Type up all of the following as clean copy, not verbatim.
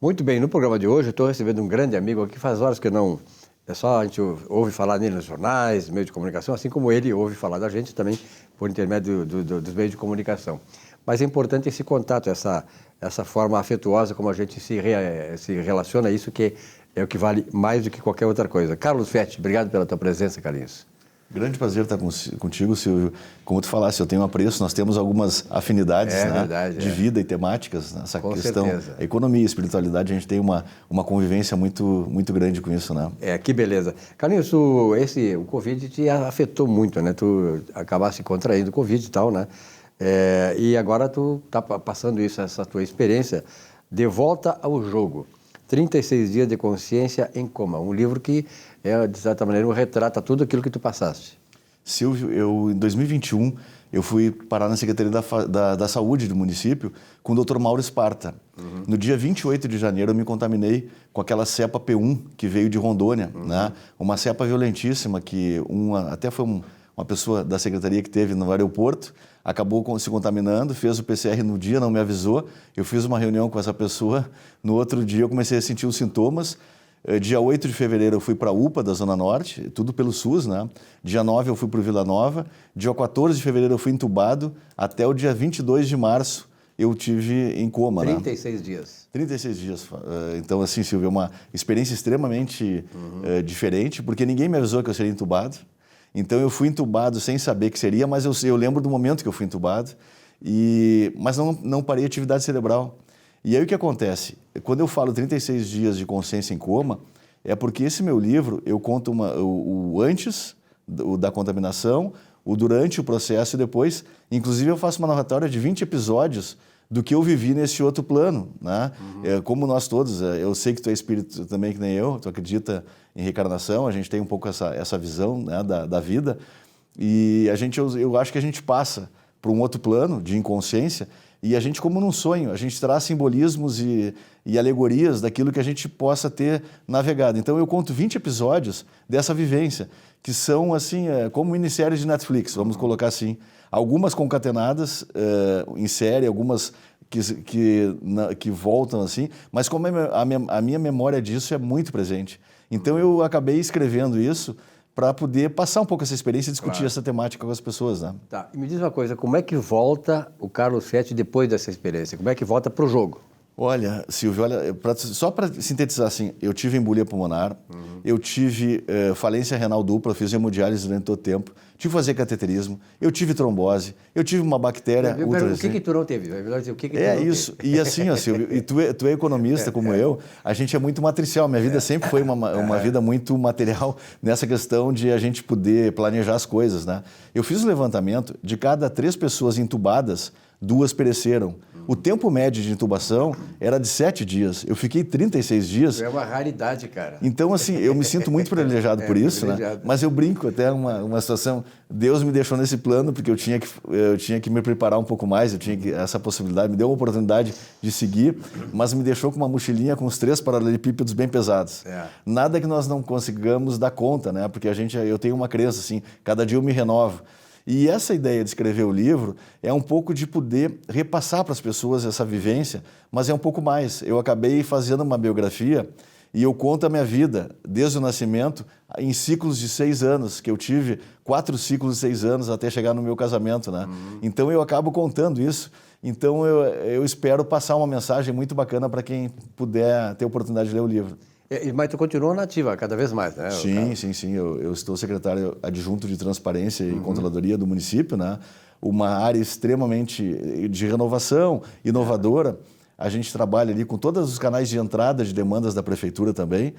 Muito bem, no programa de hoje eu estou recebendo um grande amigo aqui, faz horas que não... É só a gente ouve falar nele nos jornais, meios de comunicação, assim como ele ouve falar da gente também por intermédio dos meios de comunicação. Mas é importante esse contato, essa forma afetuosa como a gente se relaciona, isso que é o que vale mais do que qualquer outra coisa. Carlos Fetti, obrigado pela tua presença, Carlinhos. Grande prazer estar contigo, Silvio. Como tu falaste, eu tenho apreço, nós temos algumas afinidades de vida e temáticas nessa questão. Certeza. A economia e a espiritualidade, a gente tem uma convivência muito grande com isso, né? Que beleza. Carlinhos, o Covid te afetou muito, né? Tu acabaste contraindo o Covid e tal, né? E agora tu tá passando isso, essa tua experiência de volta ao jogo. 36 dias de consciência em coma. Um livro que, de certa maneira, retrata tudo aquilo que tu passaste. Silvio, em 2021, eu fui parar na Secretaria da Saúde do município com o Dr. Mauro Esparta. Uhum. No dia 28 de janeiro, eu me contaminei com aquela cepa P1 que veio de Rondônia, né? Uma cepa violentíssima que até foi uma pessoa da secretaria que teve no aeroporto, acabou se contaminando, fez o PCR no dia, não me avisou. Eu fiz uma reunião com essa pessoa. No outro dia eu comecei a sentir os sintomas. Dia 8 de fevereiro eu fui para a UPA da Zona Norte, tudo pelo SUS, né? Dia 9 eu fui para o Vila Nova. Dia 14 de fevereiro eu fui entubado. Até o dia 22 de março eu tive em coma. 36 dias. 36 dias. Então, assim, Silvio, é uma experiência extremamente diferente, porque ninguém me avisou que eu seria entubado. Então, eu fui entubado sem saber que seria, mas eu lembro do momento que eu fui entubado, mas não parei a atividade cerebral. E aí o que acontece? Quando eu falo 36 dias de consciência em coma, é porque esse meu livro, eu conto o antes da contaminação, o durante o processo e depois. Inclusive, eu faço uma narratória de 20 episódios do que eu vivi nesse outro plano, né? Como nós todos, eu sei que tu é espírito também que nem eu, tu acredita em reencarnação, a gente tem um pouco essa visão, né, da vida, e eu acho que a gente passa para um outro plano de inconsciência e a gente, como num sonho, a gente traz simbolismos e alegorias daquilo que a gente possa ter navegado. Então eu conto 20 episódios dessa vivência, que são assim, como minisséries de Netflix, vamos colocar assim. Algumas concatenadas em série, algumas que voltam assim, mas como a minha memória disso é muito presente. Então eu acabei escrevendo isso para poder passar um pouco essa experiência e discutir essa temática com as pessoas, né? Tá, e me diz uma coisa, como é que volta o Carlos Fetti depois dessa experiência? Como é que volta para o jogo? Olha, Silvio, só para sintetizar assim, eu tive embolia pulmonar, eu tive falência renal dupla, fiz hemodiálise durante todo o tempo, tive que fazer cateterismo, eu tive trombose, eu tive uma bactéria ultra... O que tu não teve? É melhor dizer o que tu não isso. teve. E assim, ó, Silvio, e tu é economista como eu, a gente é muito matricial. Minha vida sempre foi uma vida muito material nessa questão de a gente poder planejar as coisas, né? Eu fiz o levantamento, de cada 3 pessoas entubadas, 2 pereceram. O tempo médio de intubação era de 7 dias. Eu fiquei 36 dias. É uma raridade, cara. Então, assim, eu me sinto muito privilegiado por isso, né? Mas eu brinco até uma situação. Deus me deixou nesse plano porque eu tinha que me preparar um pouco mais, essa possibilidade, me deu uma oportunidade de seguir, mas me deixou com uma mochilinha com os 3 paralelepípedos bem pesados. Nada que nós não consigamos dar conta, né? Porque eu tenho uma crença assim, cada dia eu me renovo. E essa ideia de escrever o livro é um pouco de poder repassar para as pessoas essa vivência, mas é um pouco mais. Eu acabei fazendo uma biografia e eu conto a minha vida, desde o nascimento, em ciclos de 6 anos, que eu tive 4 ciclos de 6 anos até chegar no meu casamento, né? Então eu acabo contando isso. Então eu espero passar uma mensagem muito bacana para quem puder ter a oportunidade de ler o livro. Mas tu continua nativa cada vez mais, né? Sim. Eu estou secretário adjunto de Transparência e Controladoria do município, né? Uma área extremamente de renovação, inovadora. A gente trabalha ali com todos os canais de entrada de demandas da prefeitura também,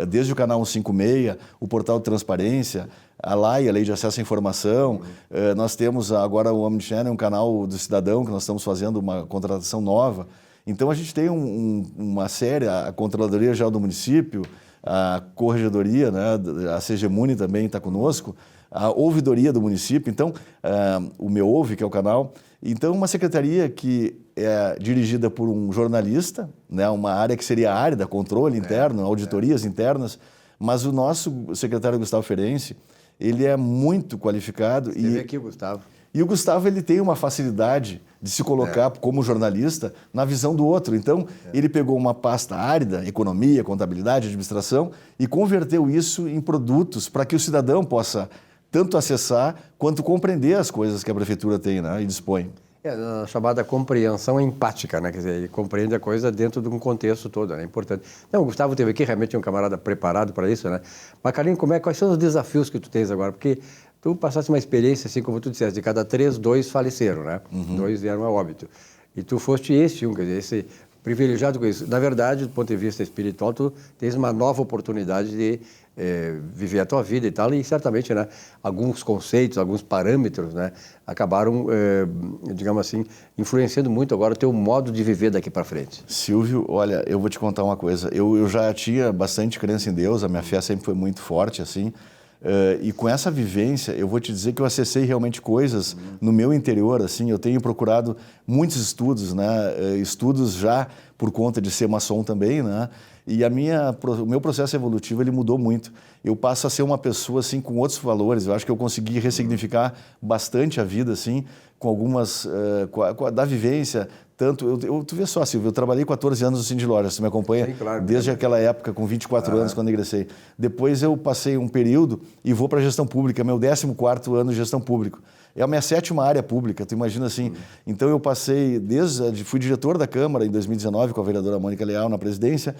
desde o canal 156, o portal de transparência, a LAI, a Lei de Acesso à Informação. Nós temos agora o Omnichannel, um canal do cidadão, que nós estamos fazendo uma contratação nova. Então, a gente tem uma série, a Controladoria Geral do Município, a Corregedoria, né, a CGMUNI também está conosco, a Ouvidoria do município, então, o Meu Ouve, que é o canal. Então, uma secretaria que é dirigida por um jornalista, né, uma área que seria a área da controle interno, auditorias internas, mas o nosso secretário Gustavo Ferenci, ele é muito qualificado. Você vê aqui, Gustavo. E o Gustavo, ele tem uma facilidade de se colocar como jornalista na visão do outro. Então, ele pegou uma pasta árida, economia, contabilidade, administração, e converteu isso em produtos para que o cidadão possa tanto acessar quanto compreender as coisas que a prefeitura tem, né, e dispõe. É a chamada compreensão empática, né? Quer dizer, ele compreende a coisa dentro de um contexto todo, né? É importante. Não, o Gustavo teve aqui, realmente é um camarada preparado para isso, né? Mas, Carlinhos, quais são os desafios que tu tens agora? Porque tu passaste uma experiência, assim como tu disseste, de cada 3, 2 faleceram, né? 2 vieram a óbito. E tu foste esse quer dizer, esse privilegiado com isso. Na verdade, do ponto de vista espiritual, tu tens uma nova oportunidade de viver a tua vida e tal, e certamente, né, alguns conceitos, alguns parâmetros, né, acabaram, digamos assim, influenciando muito agora o teu modo de viver daqui para frente. Silvio, olha, eu vou te contar uma coisa. Eu já tinha bastante crença em Deus, a minha fé sempre foi muito forte, assim, e com essa vivência, eu vou te dizer que eu acessei realmente coisas no meu interior, assim, eu tenho procurado muitos estudos, né, estudos já por conta de ser maçom também, né, e o meu processo evolutivo, ele mudou muito. Eu passo a ser uma pessoa, assim, com outros valores. Eu acho que eu consegui ressignificar bastante a vida, assim, com algumas, da vivência. Tanto, tu vê só, Silvio, eu trabalhei 14 anos no Cindy Lojas, você me acompanha? Sim, claro, desde aquela época, com 24 anos, quando ingressei. Depois eu passei um período e vou para a gestão pública, meu 14º ano de gestão pública. É a minha 7ª área pública, tu imagina assim. Então eu passei, fui diretor da Câmara em 2019 com a vereadora Mônica Leal na presidência,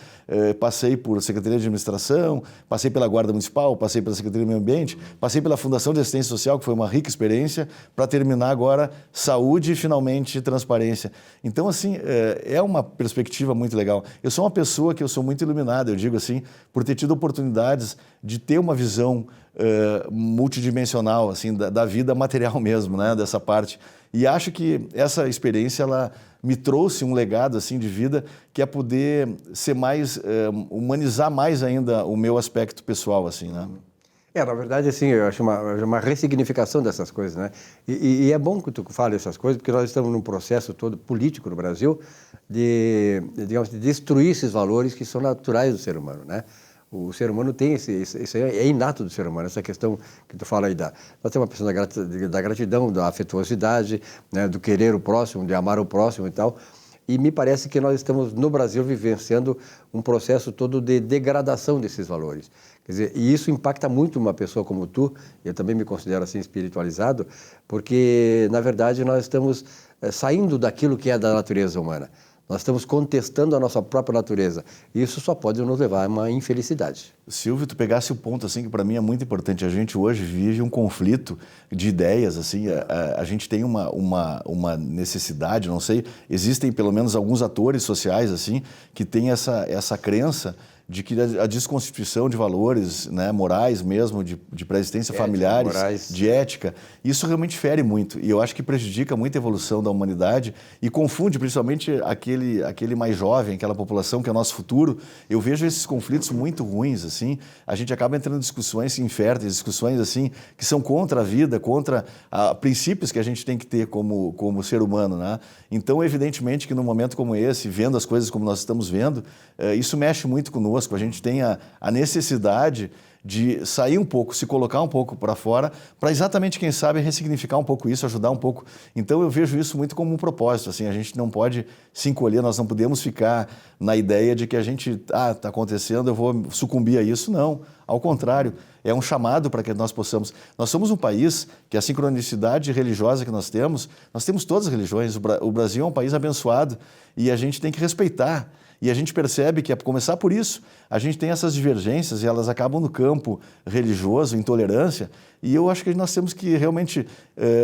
passei por Secretaria de Administração, passei pela Guarda Municipal, passei pela Secretaria do Meio Ambiente, passei pela Fundação de Assistência Social, que foi uma rica experiência, para terminar agora saúde e finalmente transparência. Então assim, é uma perspectiva muito legal. Eu sou uma pessoa que eu sou muito iluminada, eu digo assim, por ter tido oportunidades de ter uma visão multidimensional, assim, da vida material mesmo, né, dessa parte. E acho que essa experiência, ela me trouxe um legado, assim, de vida, que é poder ser mais, humanizar mais ainda o meu aspecto pessoal, assim, né. Na verdade, assim, eu acho uma ressignificação dessas coisas, né? E é bom que tu fale essas coisas, porque nós estamos num processo todo político no Brasil digamos, de destruir esses valores que são naturais do ser humano, né? O ser humano tem isso é inato do ser humano, essa questão que tu fala aí nós temos uma questão da gratidão, da afetuosidade, né, do querer o próximo, de amar o próximo e tal. E me parece que nós estamos no Brasil vivenciando um processo todo de degradação desses valores. Quer dizer, e isso impacta muito uma pessoa como tu, eu também me considero assim espiritualizado, porque na verdade nós estamos saindo daquilo que é da natureza humana. Nós estamos contestando a nossa própria natureza. E isso só pode nos levar a uma infelicidade. Silvio, tu pegasse o ponto assim que para mim é muito importante. A gente hoje vive um conflito de ideias, assim. A gente tem uma necessidade, não sei. Existem pelo menos alguns atores sociais assim que têm essa crença de que a desconstituição de valores, né, morais mesmo, de pré-existência familiares, morais, de ética, isso realmente fere muito. E eu acho que prejudica muito a evolução da humanidade e confunde principalmente aquele mais jovem, aquela população que é o nosso futuro. Eu vejo esses conflitos muito ruins, assim. A gente acaba entrando em discussões inférteis, discussões assim, que são contra a vida, contra princípios que a gente tem que ter como ser humano, né? Então, evidentemente que num momento como esse, vendo as coisas como nós estamos vendo, isso mexe muito conosco. A gente tem a necessidade de sair um pouco, se colocar um pouco para fora, para exatamente, quem sabe, ressignificar um pouco isso, ajudar um pouco. Então eu vejo isso muito como um propósito, assim, a gente não pode se encolher, nós não podemos ficar na ideia de que a gente, está acontecendo, eu vou sucumbir a isso, não. Ao contrário, é um chamado para que nós possamos. Nós somos um país que a sincronicidade religiosa que nós temos todas as religiões, o Brasil é um país abençoado e a gente tem que respeitar. E a gente percebe que, a começar por isso, a gente tem essas divergências e elas acabam no campo religioso, intolerância, e eu acho que nós temos que realmente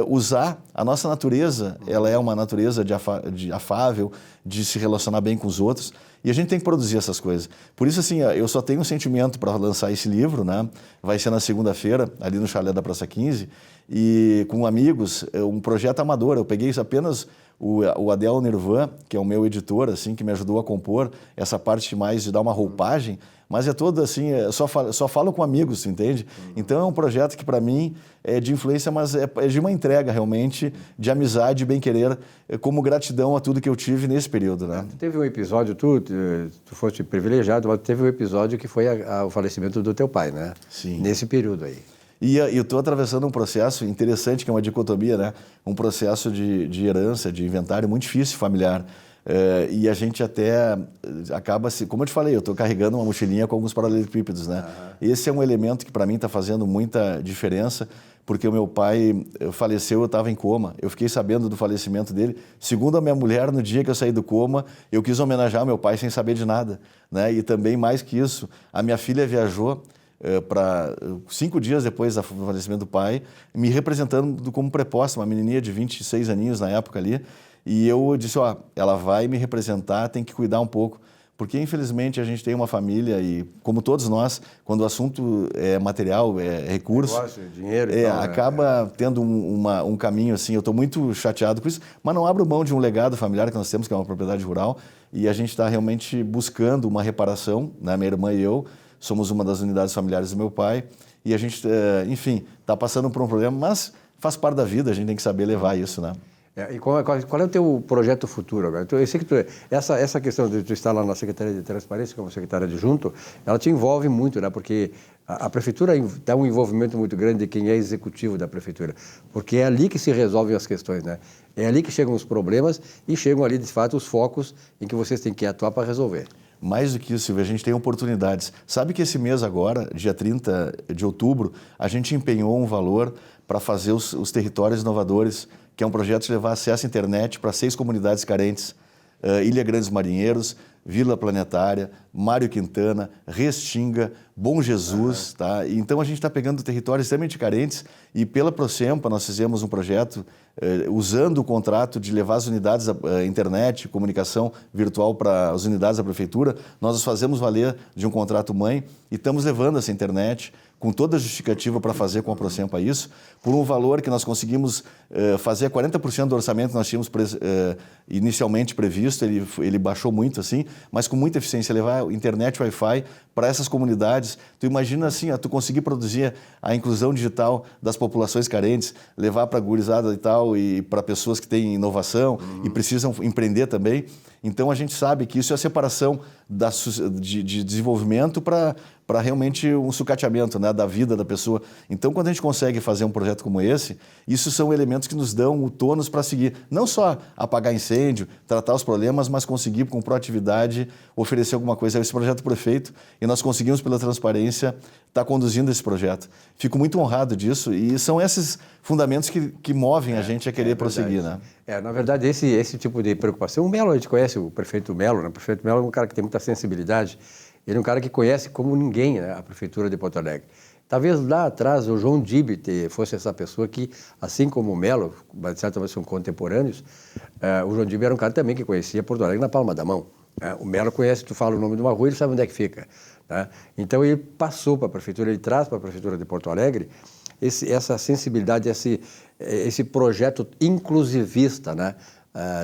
usar a nossa natureza, ela é uma natureza de afável, de se relacionar bem com os outros, e a gente tem que produzir essas coisas. Por isso, assim, eu só tenho um sentimento para lançar esse livro, né? Vai ser na segunda-feira, ali no Chalé da Praça 15, e com amigos, um projeto amador. Eu peguei apenas o Adel Nirvan, que é o meu editor, assim, que me ajudou a compor essa parte mais de dar uma roupagem, mas é todo assim, só falo com amigos, entende? Então é um projeto que para mim é de influência, mas é de uma entrega realmente, de amizade, bem-querer, como gratidão a tudo que eu tive nesse período, né? Teve um episódio, tu foste privilegiado, mas teve um episódio que foi o falecimento do teu pai, né? Sim. Nesse período aí. E eu estou atravessando um processo interessante, que é uma dicotomia, né? Um processo de herança, de inventário muito difícil, familiar. E a gente até acaba, como eu te falei, eu estou carregando uma mochilinha com alguns paralelepípedos, né? Esse é um elemento que para mim está fazendo muita diferença, porque o meu pai faleceu, eu estava em coma. Eu fiquei sabendo do falecimento dele. Segundo a minha mulher, no dia que eu saí do coma, eu quis homenagear meu pai sem saber de nada, né? E também, mais que isso, a minha filha viajou para 5 dias depois do falecimento do pai, me representando como preposta, uma menininha de 26 aninhos na época ali, e eu disse, ela vai me representar, tem que cuidar um pouco, porque infelizmente a gente tem uma família e, como todos nós, quando o assunto é material, é recurso, negócio, dinheiro e tal, acaba tendo um caminho assim. Eu estou muito chateado com isso, mas não abro mão de um legado familiar que nós temos, que é uma propriedade rural, e a gente está realmente buscando uma reparação, né? Minha irmã e eu somos uma das unidades familiares do meu pai, e a gente, enfim, está passando por um problema, mas faz parte da vida, a gente tem que saber levar isso, né? E qual é o teu projeto futuro agora? Eu sei que essa questão de tu estar lá na Secretaria de Transparência como secretária adjunto, ela te envolve muito, né? Porque a prefeitura dá um envolvimento muito grande de quem é executivo da prefeitura, porque é ali que se resolvem as questões, né? É ali que chegam os problemas e chegam ali, de fato, os focos em que vocês têm que atuar para resolver. Mais do que isso, Silvio, a gente tem oportunidades. Sabe que esse mês agora, dia 30 de outubro, a gente empenhou um valor para fazer os territórios inovadores, que é um projeto de levar acesso à internet para 6 comunidades carentes. Ilha Grandes Marinheiros, Vila Planetária, Mário Quintana, Restinga, Bom Jesus. Tá? Então a gente está pegando territórios extremamente carentes e pela Procempa nós fizemos um projeto usando o contrato de levar as unidades da internet, comunicação virtual para as unidades da prefeitura. Nós os fazemos valer de um contrato mãe e estamos levando essa internet com toda a justificativa para fazer com a Procempa isso, por um valor que nós conseguimos fazer 40% do orçamento que nós tínhamos inicialmente previsto, ele baixou muito assim, mas com muita eficiência, levar internet Wi-Fi para essas comunidades. Tu imagina assim, tu conseguir produzir a inclusão digital das populações carentes, levar para a gurizada e tal, e para pessoas que têm inovação e precisam empreender também. Então a gente sabe que isso é a separação de desenvolvimento para realmente um sucateamento, né, da vida da pessoa. Então quando a gente consegue fazer um projeto como esse, isso são elementos que nos dão o tônus para seguir. Não só apagar incêndio, tratar os problemas, mas conseguir com proatividade oferecer alguma coisa. Esse projeto foi feito e nós conseguimos pela transparência estar conduzindo esse projeto. Fico muito honrado disso e são esses fundamentos que movem a gente a querer prosseguir, né? Na verdade, esse tipo de preocupação, o Melo, a gente conhece o prefeito Melo, né? O prefeito Melo é um cara que tem muita sensibilidade, ele é um cara que conhece como ninguém, né, a prefeitura de Porto Alegre. Talvez lá atrás o João Dib fosse essa pessoa que, assim como o Melo, de certa maneira são contemporâneos, o João Dib era um cara também que conhecia Porto Alegre na palma da mão. O Melo conhece, tu fala o nome de uma rua, ele sabe onde é que fica. Né? Então ele passou para a prefeitura, ele traz para a prefeitura de Porto Alegre essa sensibilidade, esse projeto inclusivista, né,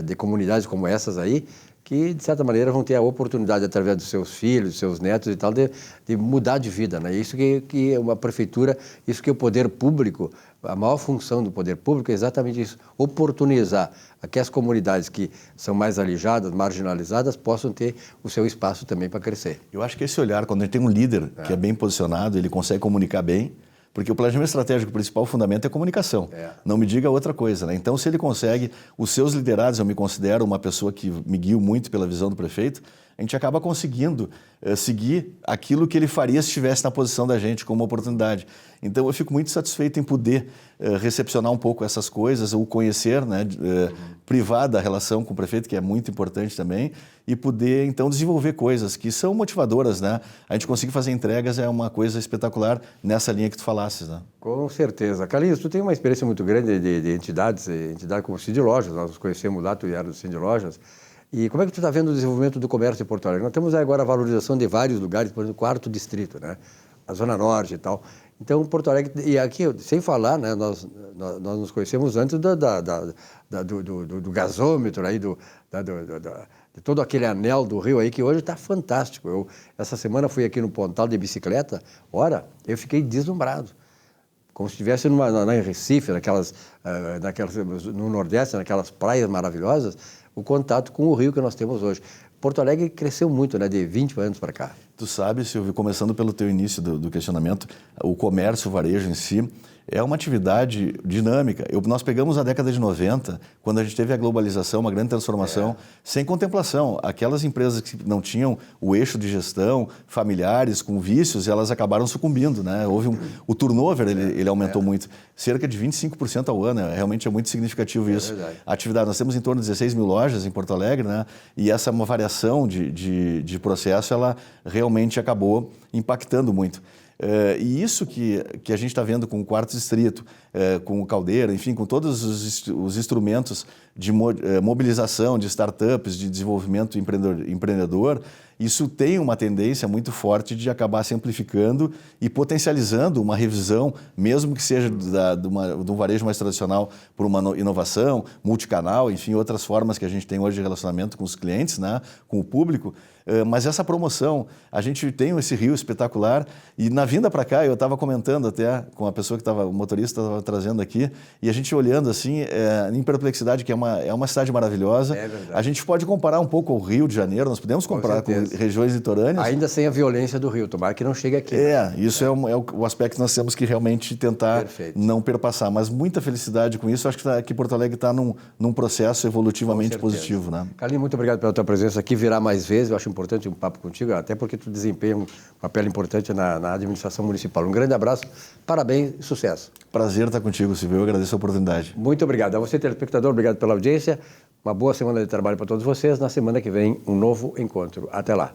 de comunidades como essas aí, que, de certa maneira, vão ter a oportunidade, através dos seus filhos, dos seus netos e tal, de mudar de vida, né? Isso que é uma prefeitura, isso que é o poder público, a maior função do poder público é exatamente isso, oportunizar que as comunidades que são mais alijadas, marginalizadas, possam ter o seu espaço também para crescer. Eu acho que esse olhar, quando a gente tem um líder que é bem posicionado, ele consegue comunicar bem, porque o planejamento estratégico, o principal fundamento é a comunicação. Não me diga outra coisa, né? Então, se ele consegue, os seus liderados, eu me considero uma pessoa que me guio muito pela visão do prefeito, a gente acaba conseguindo seguir aquilo que ele faria se estivesse na posição da gente como oportunidade. Então, eu fico muito satisfeito em poder recepcionar um pouco essas coisas, o conhecer, né, privar da relação com o prefeito, que é muito importante também, e poder, então, desenvolver coisas que são motivadoras, né? A gente conseguir fazer entregas é uma coisa espetacular nessa linha que tu falasses, né? Com certeza. Carlinhos, tu tem uma experiência muito grande de entidades como o Cindy Lojas, nós nos conhecemos lá, tu era do Cindy Lojas. E como é que tu está vendo o desenvolvimento do comércio em Porto Alegre? Nós temos agora a valorização de vários lugares, por exemplo, o 4º distrito, né? A Zona Norte e tal. Então, Porto Alegre, e aqui, sem falar, né, nós nos conhecemos antes do gasômetro, aí, de todo aquele anel do Rio aí, que hoje está fantástico. Essa semana fui aqui no Pontal de bicicleta, eu fiquei deslumbrado. Como se estivesse em Recife, no Nordeste, naquelas praias maravilhosas, o contato com o Rio que nós temos hoje. Porto Alegre cresceu muito, né, de 20 anos para cá. Tu sabe, Silvio, começando pelo teu início do questionamento, o comércio, o varejo em si, é uma atividade dinâmica. Nós pegamos a década de 90, quando a gente teve a globalização, uma grande transformação, sem contemplação. Aquelas empresas que não tinham o eixo de gestão, familiares, com vícios, elas acabaram sucumbindo, né? Houve o turnover, ele aumentou muito. Cerca de 25% ao ano, realmente é muito significativo isso. A atividade, nós temos em torno de 16 mil lojas em Porto Alegre, né? E essa uma variação de processo, ela realmente acabou impactando muito. E isso que a gente está vendo com o Quarto Distrito, com o Caldeira, enfim, com todos os instrumentos de mobilização de startups, de desenvolvimento empreendedor, isso tem uma tendência muito forte de acabar se amplificando e potencializando uma revisão, mesmo que seja de um varejo mais tradicional, por uma inovação, multicanal, enfim, outras formas que a gente tem hoje de relacionamento com os clientes, né, com o público. Mas essa promoção, a gente tem esse rio espetacular e na vinda para cá, eu estava comentando até com a pessoa que estava, o motorista estava trazendo aqui, e a gente olhando assim, em perplexidade, que é uma cidade maravilhosa. É verdade. A gente pode comparar um pouco ao Rio de Janeiro, nós podemos comparar com regiões litorâneas. Ainda sem a violência do Rio, tomara que não chegue aqui. Isso é o aspecto que nós temos que realmente tentar não perpassar, mas muita felicidade com isso. Acho que Porto Alegre está num processo evolutivamente positivo, né? Carlinhos, muito obrigado pela tua presença aqui, virá mais vezes, eu acho importante um papo contigo, até porque tu desempenha um papel importante na administração municipal. Um grande abraço, parabéns e sucesso. Prazer estar contigo, Silvio, eu agradeço a oportunidade. Muito obrigado. A você, telespectador, obrigado pela audiência, uma boa semana de trabalho para todos vocês. Na semana que vem, um novo encontro. Até lá.